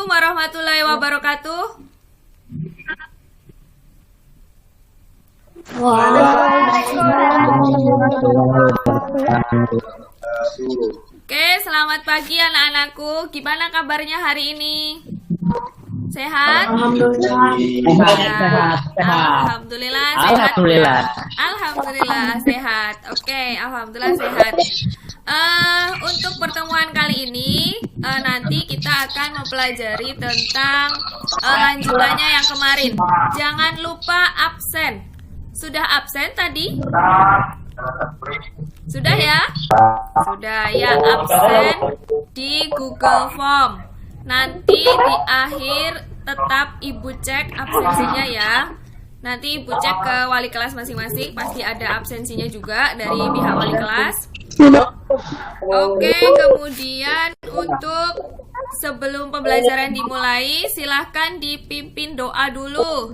Assalamualaikum warahmatullahi wabarakatuh. Oke, selamat pagi anak-anakku. Gimana kabarnya hari ini? Sehat? Alhamdulillah. Alhamdulillah sehat. Alhamdulillah sehat. Oke, alhamdulillah sehat. Untuk pertemuan kali ini nanti kita akan mempelajari tentang lanjutannya yang kemarin. Jangan lupa absen. Sudah absen tadi? Sudah ya? Sudah ya, absen di Google Form. Nanti di akhir tetap Ibu cek absensinya ya. Nanti Ibu cek ke wali kelas masing-masing. Pasti ada absensinya juga dari pihak wali kelas. Oke, kemudian untuk sebelum pembelajaran dimulai, silahkan dipimpin doa dulu.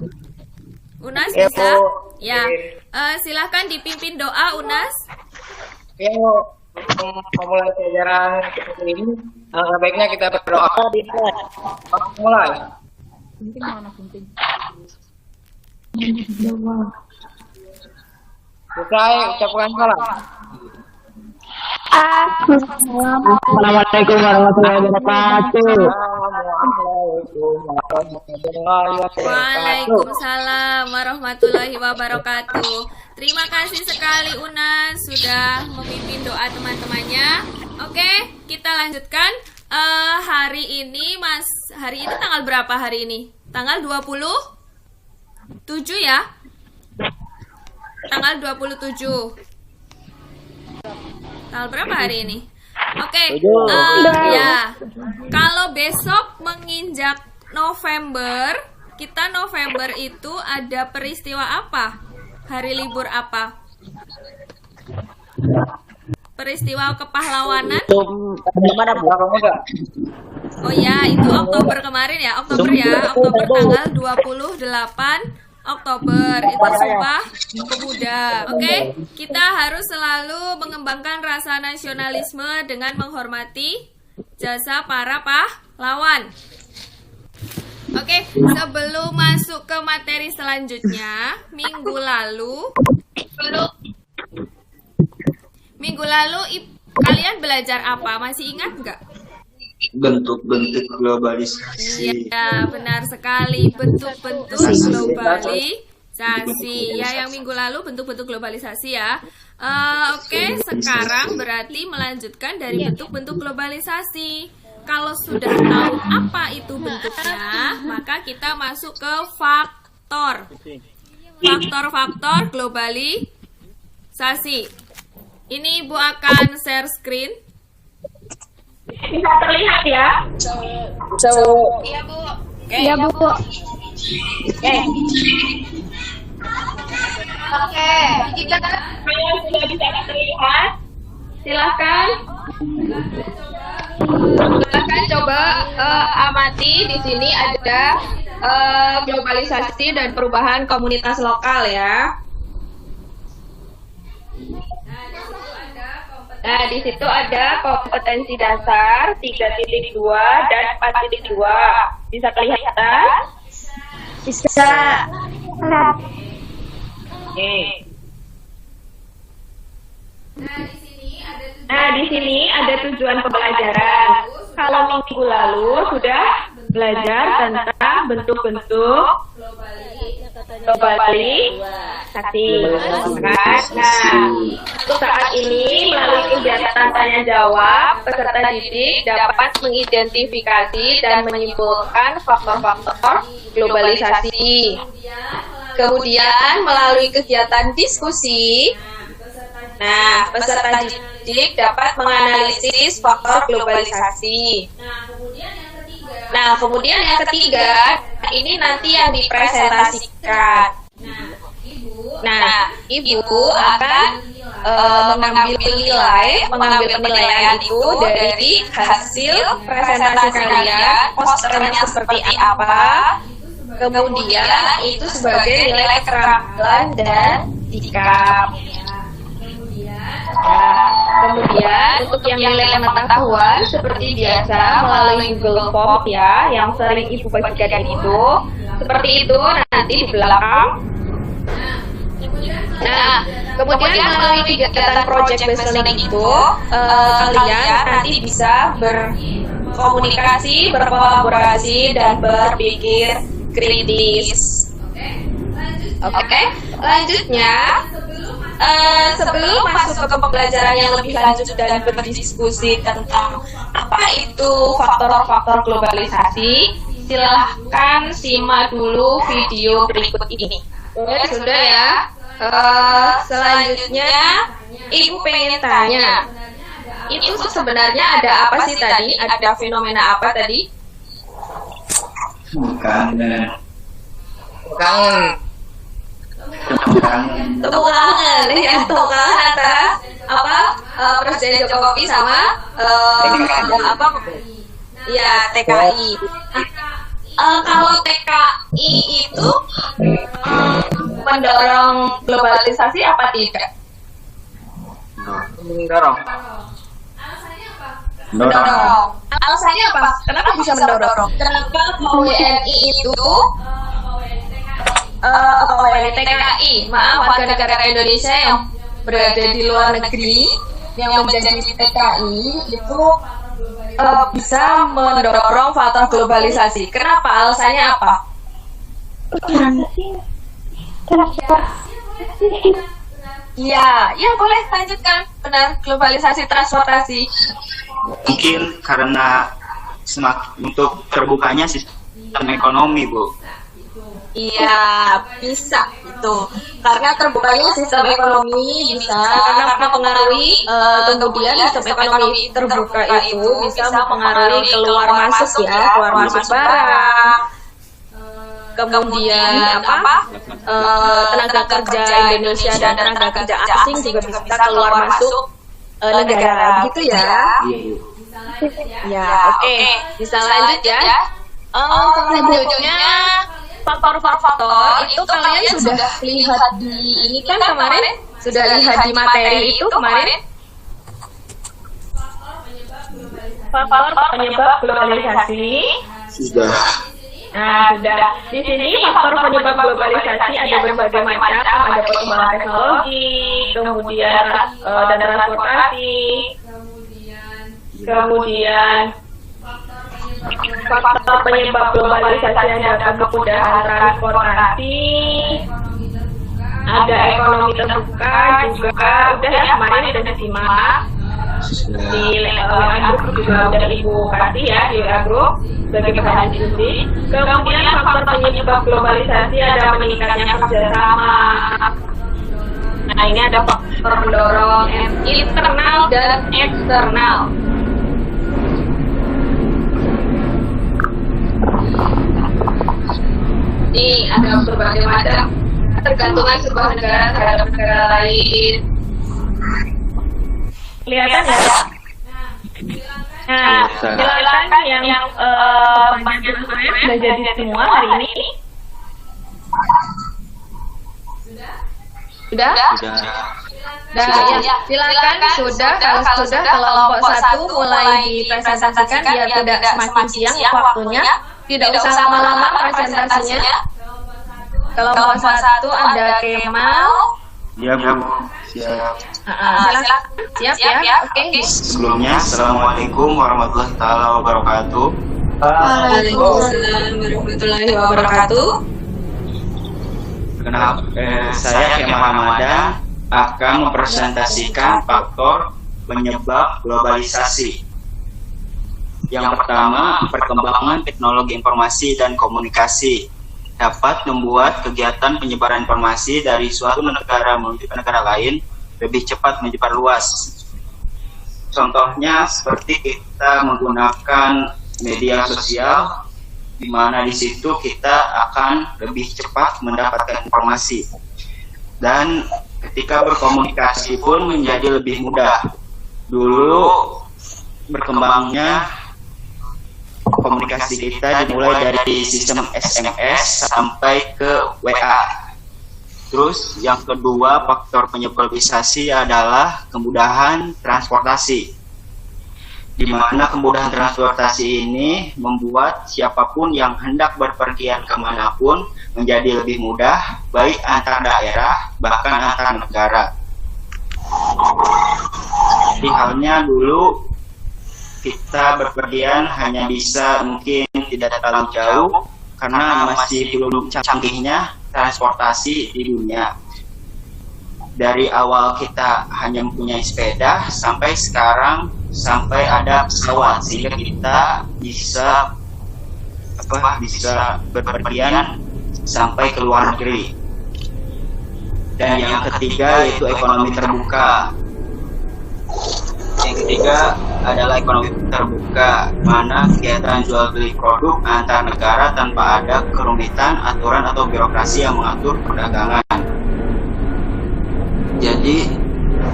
Unas bisa? Ya, silahkan dipimpin doa Unas. Ya, memulai pelajaran seperti ini, baiknya kita berdoa. Mulai. Selesai, ucapkan salam. Assalamualaikum warahmatullahi wabarakatuh. Waalaikumsalam warahmatullahi wabarakatuh. Terima kasih sekali Unas sudah memimpin doa teman-temannya. Oke, kita lanjutkan. Hari ini tanggal berapa hari ini? Tanggal 27 ya? Tanggal 27. Tanggal berapa hari ini? Oke, ya. Kalau besok menginjak November, kita November itu ada peristiwa apa? Hari libur apa? Peristiwa kepahlawanan? Oh ya, itu Oktober kemarin ya, Oktober ya, Oktober tanggal 28 Oktober itu Sumpah Pemuda. Oke, kita harus selalu mengembangkan rasa nasionalisme dengan menghormati jasa para pahlawan. Oke, sebelum masuk ke materi selanjutnya, minggu lalu kalian belajar apa? Masih ingat nggak? Bentuk-bentuk globalisasi. Iya, benar sekali. Bentuk-bentuk globalisasi. Ya, yang minggu lalu bentuk-bentuk globalisasi ya. Oke, sekarang berarti melanjutkan dari bentuk-bentuk globalisasi. Kalau sudah tahu apa itu bentuknya, maka kita masuk ke faktor. Faktor-faktor globalisasi. Ini Ibu akan share screen. Bisa terlihat ya? Iya, Bu. Iya, Bu. Oke, jika kalian sudah bisa terlihat, silakan coba amati. Di sini ada globalisasi dan perubahan komunitas lokal ya. Nah, di situ ada kompetensi dasar 3.2 dan 4.2. Bisa kelihatan? Bisa. Oke. Nah, di sini ada tujuan pembelajaran. Kalau minggu lalu sudah belajar tentang bentuk-bentuk globalisasi. Nah, untuk saat ini melalui kegiatan tanya jawab, peserta didik dapat mengidentifikasi dan menyimpulkan faktor-faktor globalisasi. Kemudian melalui kegiatan diskusi, peserta didik dapat menganalisis faktor globalisasi. Nah, kemudian yang ketiga, ini nanti yang dipresentasikan. Nah, Ibu akan mengambil penilaian itu dari hasil presentasi kalian, posternya seperti apa, kemudian itu sebagai nilai keterampilan dan sikap. Kemudian untuk yang nilai pengetahuan seperti biasa melalui Google Form ya, yang sering Ibu bagikan itu. Seperti itu nanti di belakang. Nah, kemudian melalui kegiatan project based learning itu, kalian nanti bisa berkomunikasi, berkolaborasi, dan berpikir kritis. Oke, lanjutnya, sebelum masuk ke pembelajaran yang lebih lanjut dan berdiskusi tentang apa itu faktor-faktor globalisasi, silahkan simak dulu video berikut ini. Sudah ya. Selanjutnya, Ibu pengen tanya, itu sebenarnya ada apa sih tadi? Ada fenomena apa tadi? Kangen. Kangen. Tepuk tangan, ya, tepuk tangan antara Presiden Jokowi sama ya TKI. Kalau TKI itu mendorong globalisasi apa tidak? Mendorong. Mendorong. Alasannya apa? Kenapa bisa mendorong? Kenapa WNI itu TKI, maaf, warga negara Indonesia yang berada di luar negeri yang menjadi TKI itu bisa mendorong faktor globalisasi. Kenapa? Alasannya apa? Ya boleh lanjutkan. Benar, globalisasi transportasi. Mungkin karena semakin untuk terbukanya sistem ekonomi, Bu. Iya, bisa itu. Karena terbukanya sistem ekonomi bisa karena mempengaruhi kemudian sistem ekonomi terbuka itu bisa mempengaruhi keluar masuk ya, keluar masuk barang. Kemudian tenaga kerja Indonesia dan tenaga kerja asing juga bisa keluar masuk negara, begitu ya? Ya, oke. Bisa lanjut ya. Selanjutnya faktor-faktor itu kalian sudah lihat di ini kan kemarin, sudah lihat di materi itu kemarin. Faktor penyebab globalisasi. Sudah. Nah, sudah. Di sini faktor penyebab globalisasi ada berbagai macam, ada perkembangan teknologi, kemudian dan transportasi, kemudian faktor penyebab globalisasi ada kemudahan transportasi, ada ekonomi terbuka juga, udah ya kemarin udah disimak di grup juga udah Ibu kasih ya di grup sebagai bahan diskusi. Kemudian faktor penyebab globalisasi ada meningkatnya kerjasama. Nah ini ada faktor pendorong internal dan eksternal. Ini ada berbagai macam tergantungan sebuah negara terhadap negara lain. Kelihatan ya? Nah, silakan yang banyak sudah jadi semua hari ini. Sudah? Ya, silakan sudah. Kalau sudah kelompok 1 mulai dipresentasikan biar tidak semakin siang waktunya. Tidak usah lama-lama presentasinya. Kelompok 1 ada Kemal. Ya, Bu. Siap. Silakan. Siap ya. Oke. Sebelumnya, Assalamualaikum warahmatullahi wabarakatuh. Waalaikumsalam warahmatullahi wabarakatuh. Saya Kemal Ramadan akan mempresentasikan faktor penyebab globalisasi. Yang pertama, perkembangan teknologi informasi dan komunikasi dapat membuat kegiatan penyebaran informasi dari suatu negara menuju ke negara lain lebih cepat menyebar luas. Contohnya seperti kita menggunakan media sosial, di mana di situ kita akan lebih cepat mendapatkan informasi. Dan ketika berkomunikasi pun menjadi lebih mudah. Dulu berkembangnya komunikasi kita dimulai dari sistem SMS sampai ke WA. Terus yang kedua faktor penyebab globalisasi adalah kemudahan transportasi. di mana kemudahan transportasi ini membuat siapapun yang hendak berpergian kemanapun menjadi lebih mudah, baik antar daerah, bahkan antar negara. Di halnya dulu kita berpergian hanya bisa mungkin tidak terlalu jauh karena masih belum canggihnya transportasi di dunia. Dari awal kita hanya mempunyai sepeda sampai sekarang sampai ada pesawat sehingga kita bisa berpergian sampai ke luar negeri. Dan yang ketiga yaitu ekonomi terbuka. Yang ketiga adalah ekonomi terbuka, mana kegiatan jual beli produk antar negara tanpa ada kerumitan, aturan atau birokrasi yang mengatur perdagangan. Jadi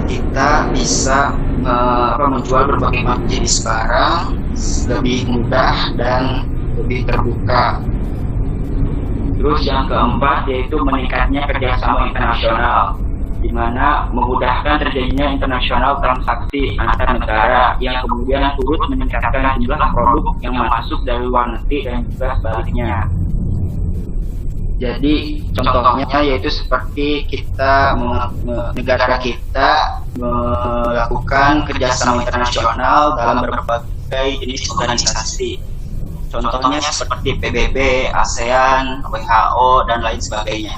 kita bisa menjual berbagai macam jenis barang lebih mudah dan lebih terbuka. Terus yang keempat yaitu meningkatnya kerjasama internasional, di mana memudahkan terjadinya internasional transaksi antar negara yang kemudian turut meningkatkan jumlah produk yang masuk dari luar negeri dan juga sebaliknya. Jadi contohnya yaitu seperti kita negara kita melakukan kerjasama internasional dalam berbagai jenis organisasi. Contohnya seperti PBB, ASEAN, WHO, dan lain sebagainya.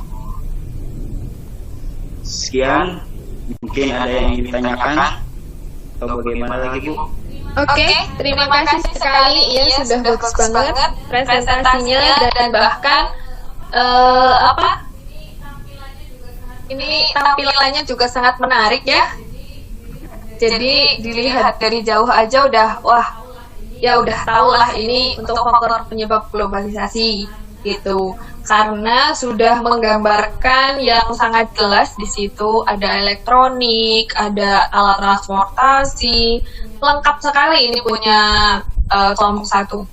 Sekian, mungkin ada yang ingin ditanyakan atau bagaimana lagi, Bu? Oke, terima kasih sekali. Ya, sudah bagus banget presentasinya dan bahkan ini tampilannya juga sangat menarik ya. Jadi dilihat dari jauh aja udah udah tahu lah ini untuk faktor penyebab globalisasi gitu. Karena sudah menggambarkan yang sangat jelas di situ, ada elektronik, ada alat transportasi, lengkap sekali ini punya kelompok 1.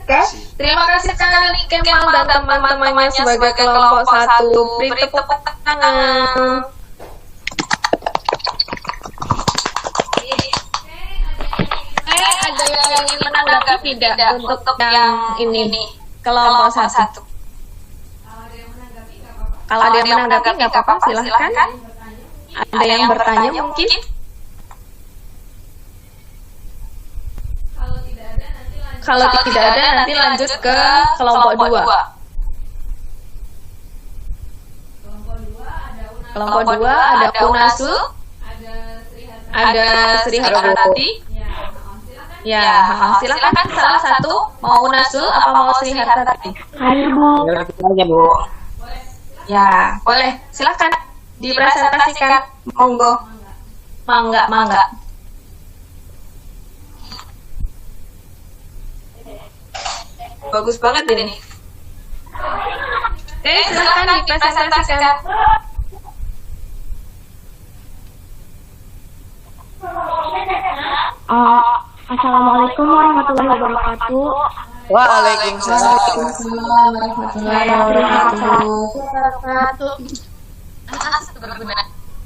Oke, terima kasih sekali Kemal dan teman-temannya sebagai kelompok 1. Beri tepuk tangan. Ada yang ingin menanggapi tidak untuk yang ini kelompok 1? Kalau ada yang menanggapi nggak apa-apa, silahkan. Ada yang bertanya mungkin? Kalau tidak ada, nanti lanjut ke kelompok 2. Kelompok 2 ada UNASUL, ada Sri Hartati. Ya, silakan salah satu mau UNASUL apa mau Sri Hartati? Ayo, Bu. aja, Bu. Ya, boleh. Silakan dipresentasikan. Monggo. Mangga. Bagus banget ini. Oke, silakan dipresentasikan. Assalamualaikum warahmatullahi wabarakatuh. Waalaikumsalam. Warahmatullahi wabarakatuh.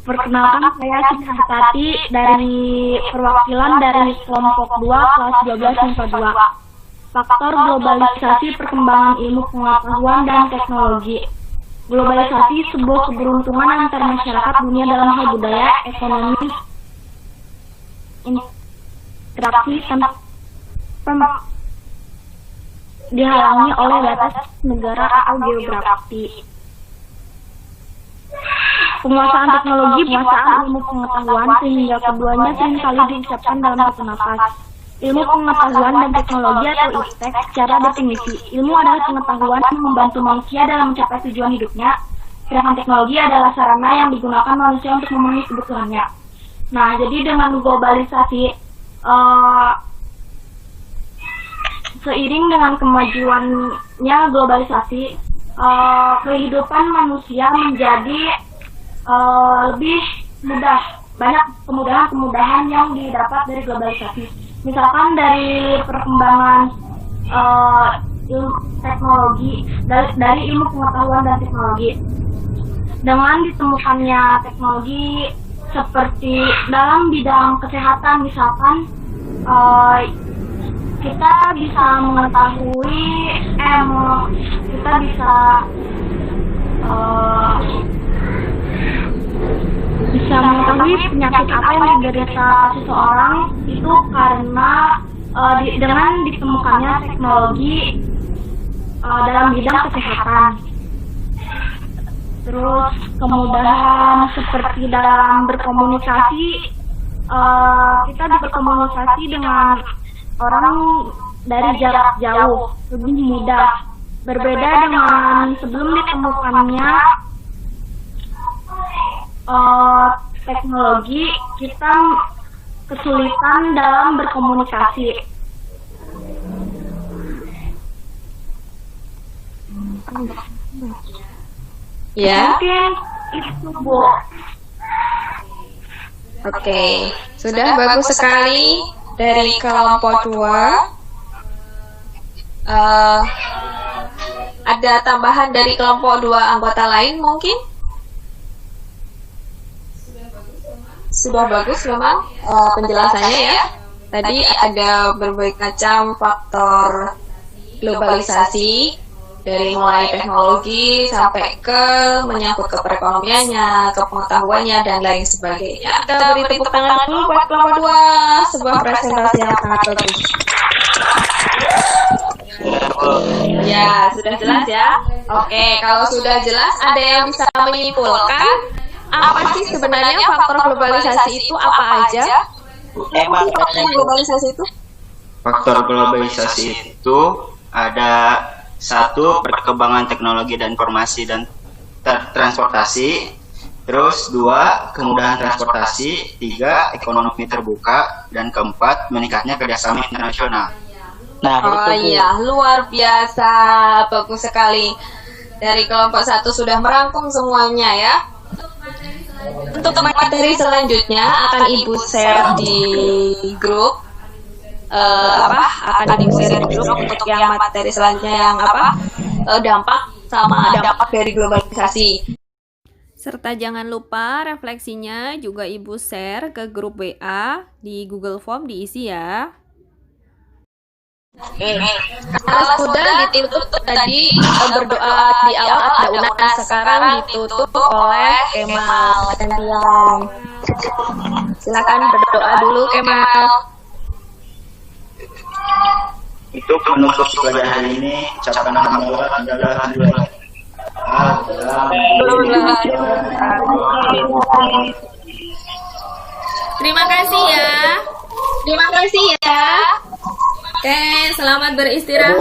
Perkenalkan, saya Sri Hartati dari perwakilan dari kelompok 2 kelas 12 MIPA 2. Faktor globalisasi perkembangan ilmu pengetahuan dan teknologi. Globalisasi sebuah keberuntungan antar masyarakat dunia dalam hal budaya, ekonomi, interaksi tanpa dihalangi oleh batas negara atau geografi. Penguasaan teknologi, penguasaan ilmu pengetahuan, sehingga keduanya seringkali diucapkan dalam satu nafas. Ilmu pengetahuan dan teknologi atau IPTEK secara definisi, ilmu adalah pengetahuan yang membantu manusia dalam mencapai tujuan hidupnya, sedangkan teknologi adalah sarana yang digunakan manusia untuk memenuhi kebutuhannya. Nah, jadi dengan globalisasi, seiring dengan kemajuannya globalisasi, kehidupan manusia menjadi lebih mudah. Banyak kemudahan-kemudahan yang didapat dari globalisasi. Misalkan dari perkembangan ilmu teknologi, dari ilmu pengetahuan dan teknologi. Dengan ditemukannya teknologi seperti dalam bidang kesehatan misalkan kita bisa mengetahui kita bisa mengetahui penyakit apa yang diderita seseorang itu karena dengan ditemukannya teknologi dalam bidang kesehatan. Terus kemudahan seperti dalam berkomunikasi, kita berkomunikasi dengan orang dari jarak jauh lebih mudah. Berbeda dengan sebelum ditemukannya teknologi, kita kesulitan dalam berkomunikasi. Ya. Mungkin itu, Bu. Oke, sudah bagus sekali dari kelompok 2. Ada tambahan dari kelompok 2 anggota lain mungkin? Sudah bagus memang penjelasannya ya. Tadi ada berbagai macam faktor globalisasi, dari mulai teknologi sampai ke menyangkut ke perekonomiannya, ke pengetahuannya, dan lain sebagainya. Kita beri tepuk tangan dulu buat kelompok 2, sebuah presentasi yang sangat bagus. Ya, sudah jelas ya? Oke, kalau sudah jelas, ada yang bisa menyimpulkan apa sih sebenarnya faktor globalisasi itu apa aja? Faktor globalisasi itu? Faktor globalisasi itu ada 1, perkembangan teknologi dan informasi dan transportasi. Terus 2, kemudahan transportasi. 3, ekonomi terbuka. Dan 4, meningkatnya kerjasama internasional. Nah, Oh iya, luar biasa, bagus sekali. Dari kelompok 1 sudah merangkum semuanya ya. Untuk materi selanjutnya akan Ibu share di grup. Akan Ibu share di grup untuk yang materi selanjutnya yang dampak dari globalisasi. Serta jangan lupa refleksinya juga Ibu share ke grup WA di Google Form, diisi ya. Kalau sudah ditutup tadi berdoa di awal ada Unas, sekarang ditutup oleh Kemal dan Tiang. Silakan berdoa dulu Kemal. Itu penutup pada hari ini. Ucapan alhamdulillah adalah Terima kasih ya. Terima kasih ya. Oke, selamat beristirahat.